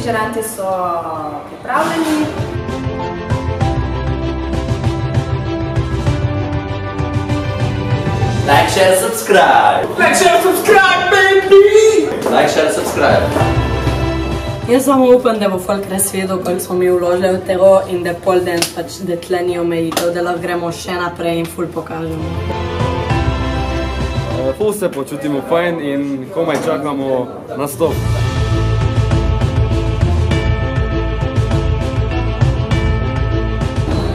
žeranti so pripravljeni. Like, share, subscribe! Like, share, subscribe, baby! Like, share, subscribe! Jaz samo upam, da bo folk res vedel, koliko smo mi vložili v tero in da pol dan pač, da tle ni omejitev, da lahko gremo še naprej in ful pokažemo. Ful se počutimo fajn in komaj čakamo nastop.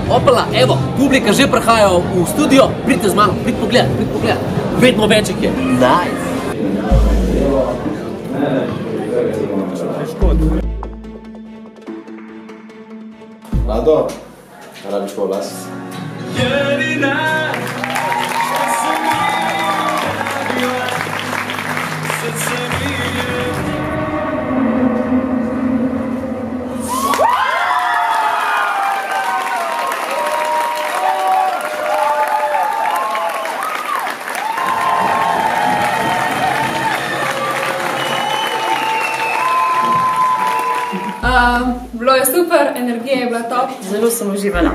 Opala, evo, publika že prihaja v studio, pridite z mano, pridite pogledat, vedno več jih je. Nice! Lado, rabiš pa vlasice? Bilo je super, energija je bila top. Zelo sem uživala.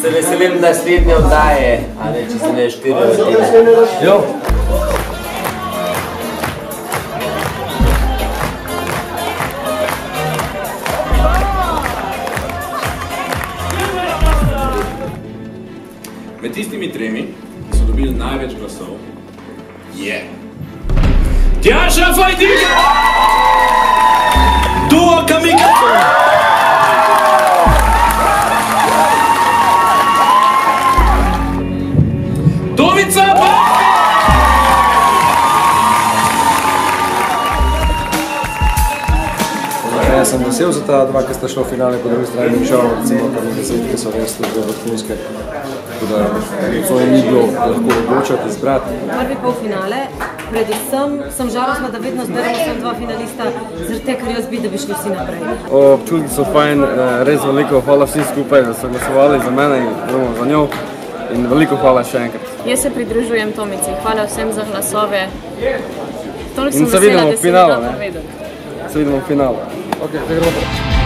Se veselim naslednje oddaje, a ne čez ne 4 godine. Jo! Med tistimi tremi, ki so dobili največ glasov, je Tjaša Fajdiga! Duo Kamikaze! Tomica Bajka! Jaz sem vesel za ta dva, ki sta šla v finale, po drugi strani mi žal, recimo, kar mi desetke so res tudi vrhunske. Tako da nocoj ni bilo lahko odločati, izbrati. Prvi polfinale, predvsem sem žalostna, da vedno zberemo sem dva finalista, zaradi tega, ker jaz bi, da bi šli vsi naprej. Občutki so fajn, res veliko hvala vsi skupaj, da so glasovali za mene in za njo. In veliko hvala še enkrat. Jaz se pridružujem Tomici, hvala vsem za glasove. Toliko In sem vesela, da si mi to povedal. Se vidimo v finalu. Ok, zdaj gremo.